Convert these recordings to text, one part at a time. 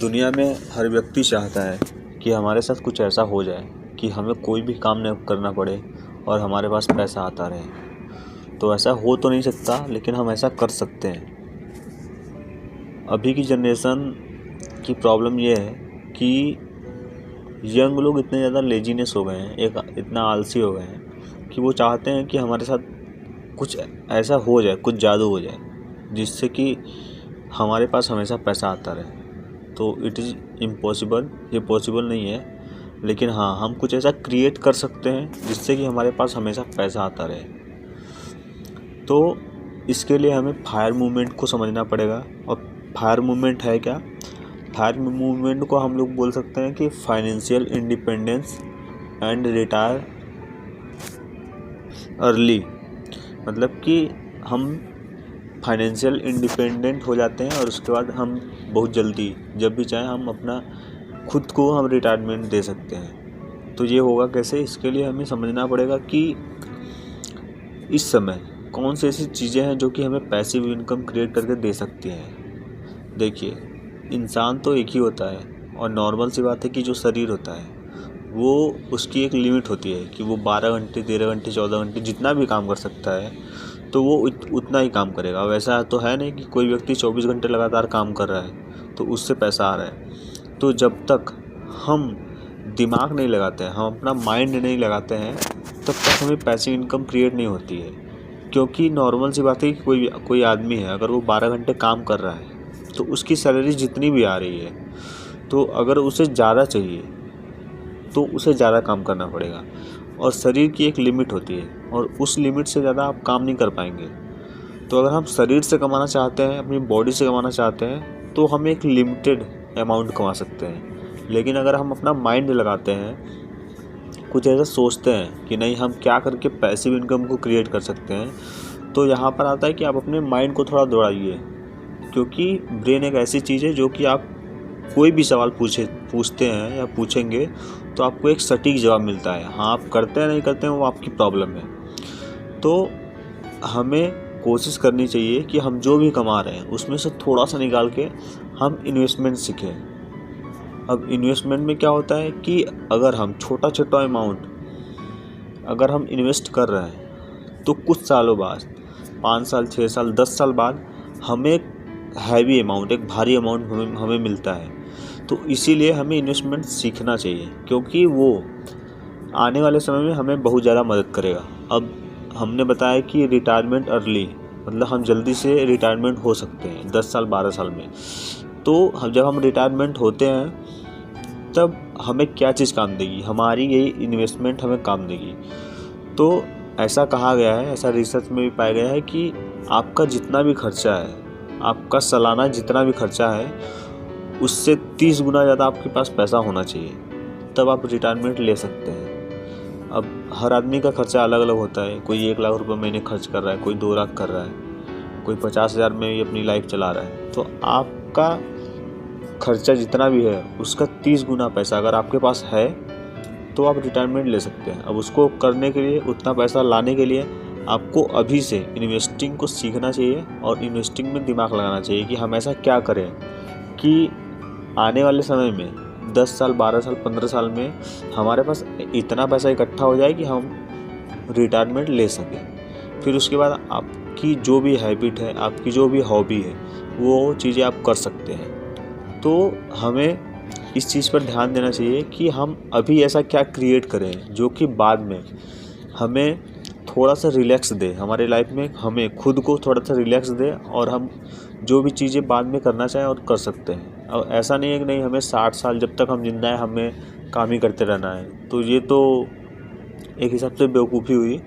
दुनिया में हर व्यक्ति चाहता है कि हमारे साथ कुछ ऐसा हो जाए कि हमें कोई भी काम न करना पड़े और हमारे पास पैसा आता रहे। तो ऐसा हो तो नहीं सकता, लेकिन हम ऐसा कर सकते हैं। अभी की जनरेशन की प्रॉब्लम ये है कि यंग लोग इतने ज़्यादा लेजीनेस हो गए हैं, इतना आलसी हो गए हैं कि वो चाहते हैं कि हमारे साथ कुछ ऐसा हो जाए, कुछ जादू हो जाए जिससे कि हमारे पास हमेशा पैसा आता रहे। तो इट इज़ इम्पॉसिबल, ये पॉसिबल नहीं है। लेकिन हाँ, हम कुछ ऐसा क्रिएट कर सकते हैं जिससे कि हमारे पास हमेशा पैसा आता रहे। तो इसके लिए हमें फायर मूवमेंट को समझना पड़ेगा। और फायर मूवमेंट है क्या? फायर मूवमेंट को हम लोग बोल सकते हैं कि financial independence and retire early. मतलब कि हम फाइनेंशियल इंडिपेंडेंट हो जाते हैं और उसके बाद हम बहुत जल्दी, जब भी चाहें, हम अपना खुद को हम रिटायरमेंट दे सकते हैं। तो ये होगा कैसे? इसके लिए हमें समझना पड़ेगा कि इस समय कौन सी ऐसी चीज़ें हैं जो कि हमें पैसिव इनकम क्रिएट करके दे सकती हैं। देखिए, इंसान तो एक ही होता है और नॉर्मल सी बात है कि जो शरीर होता है वो, उसकी एक लिमिट होती है कि वो 12 घंटे, 13 घंटे, 14 घंटे जितना भी काम कर सकता है, तो वो उतना ही काम करेगा। वैसा तो है नहीं कि कोई व्यक्ति 24 घंटे लगातार काम कर रहा है तो उससे पैसा आ रहा है। तो जब तक हम दिमाग नहीं लगाते हैं, हम अपना माइंड नहीं लगाते हैं, तब तक हमें पैसिव इनकम क्रिएट नहीं होती है। क्योंकि नॉर्मल सी बात है कि कोई आदमी है, अगर वो 12 घंटे काम कर रहा है तो उसकी सैलरी जितनी भी आ रही है, तो अगर उसे ज़्यादा चाहिए तो उसे ज़्यादा काम करना पड़ेगा। और शरीर की एक लिमिट होती है और उस लिमिट से ज़्यादा आप काम नहीं कर पाएंगे। तो अगर हम शरीर से कमाना चाहते हैं, अपनी बॉडी से कमाना चाहते हैं, तो हम एक लिमिटेड अमाउंट कमा सकते हैं। लेकिन अगर हम अपना माइंड लगाते हैं, कुछ ऐसा सोचते हैं कि नहीं, हम क्या करके पैसिव इनकम को क्रिएट कर सकते हैं, तो यहाँ पर आता है कि आप अपने माइंड को थोड़ा दौड़ाइए। क्योंकि ब्रेन एक ऐसी चीज़ है जो कि आप कोई भी सवाल पूछते हैं या पूछेंगे तो आपको एक सटीक जवाब मिलता है। हाँ, आप करते हैं नहीं करते हैं वो आपकी प्रॉब्लम है। तो हमें कोशिश करनी चाहिए कि हम जो भी कमा रहे हैं उसमें से थोड़ा सा निकाल के हम इन्वेस्टमेंट सीखें। अब इन्वेस्टमेंट में क्या होता है कि अगर हम छोटा अमाउंट अगर हम इन्वेस्ट कर रहे हैं तो कुछ सालों बाद, 5 साल, 6 साल, 10 साल बाद हमें एक हैवी अमाउंट, एक भारी अमाउंट हमें मिलता है। तो इसीलिए हमें इन्वेस्टमेंट सीखना चाहिए, क्योंकि वो आने वाले समय में हमें बहुत ज़्यादा मदद करेगा। अब हमने बताया कि रिटायरमेंट अर्ली, मतलब हम जल्दी से रिटायरमेंट हो सकते हैं 10 साल, 12 साल में। तो जब हम रिटायरमेंट होते हैं तब हमें क्या चीज़ काम देगी? हमारी यही इन्वेस्टमेंट हमें काम देगी। तो ऐसा कहा गया है, ऐसा रिसर्च में भी पाया गया है कि आपका जितना भी खर्चा है, आपका सालाना जितना भी खर्चा है, उससे 30 गुना ज़्यादा आपके पास पैसा होना चाहिए, तब आप रिटायरमेंट ले सकते हैं। अब हर आदमी का खर्चा अलग अलग होता है। कोई 1 लाख रुपए महीने खर्च कर रहा है, कोई 2 लाख कर रहा है, कोई 50,000 में ही अपनी लाइफ चला रहा है। तो आपका खर्चा जितना भी है उसका 30 गुना पैसा अगर आपके पास है तो आप रिटायरमेंट ले सकते हैं। अब उसको करने के लिए, उतना पैसा लाने के लिए आपको अभी से इन्वेस्टिंग को सीखना चाहिए और इन्वेस्टिंग में दिमाग लगाना चाहिए कि हम ऐसा क्या करें कि आने वाले समय में 10 साल, 12 साल, 15 साल में हमारे पास इतना पैसा इकट्ठा हो जाए कि हम रिटायरमेंट ले सकें। फिर उसके बाद आपकी जो भी हैबिट है, आपकी जो भी हॉबी है, वो चीज़ें आप कर सकते हैं। तो हमें इस चीज़ पर ध्यान देना चाहिए कि हम अभी ऐसा क्या क्रिएट करें जो कि बाद में हमें थोड़ा सा रिलैक्स दे, हमारे लाइफ में हमें खुद को थोड़ा सा रिलैक्स दे और हम जो भी चीज़ें बाद में करना चाहें और कर सकते हैं। और ऐसा नहीं है कि नहीं, हमें 60 साल जब तक हम जिंदा हैं हमें काम ही करते रहना है। तो ये तो एक हिसाब से बेवकूफ़ी हुई।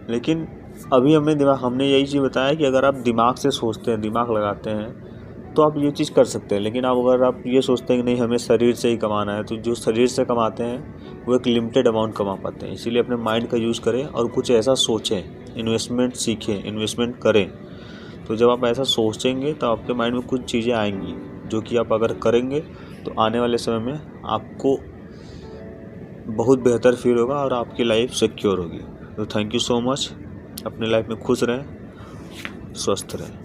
लेकिन अभी हमने यही चीज़ बताया कि अगर आप दिमाग से सोचते हैं, दिमाग लगाते हैं, तो आप ये चीज़ कर सकते हैं। लेकिन अगर आप ये सोचते हैं कि नहीं, हमें शरीर से ही कमाना है, तो जो शरीर से कमाते हैं वो एक लिमिटेड अमाउंट कमा पाते हैं। इसीलिए अपने माइंड का यूज़ करें और कुछ ऐसा सोचें, इन्वेस्टमेंट सीखें, इन्वेस्टमेंट करें। तो जब आप ऐसा सोचेंगे तो आपके माइंड में कुछ चीज़ें आएंगी जो कि आप अगर करेंगे तो आने वाले समय में आपको बहुत बेहतर फील होगा और आपकी लाइफ सिक्योर होगी। तो थैंक यू सो मच। अपने लाइफ में खुश रहें, स्वस्थ रहें।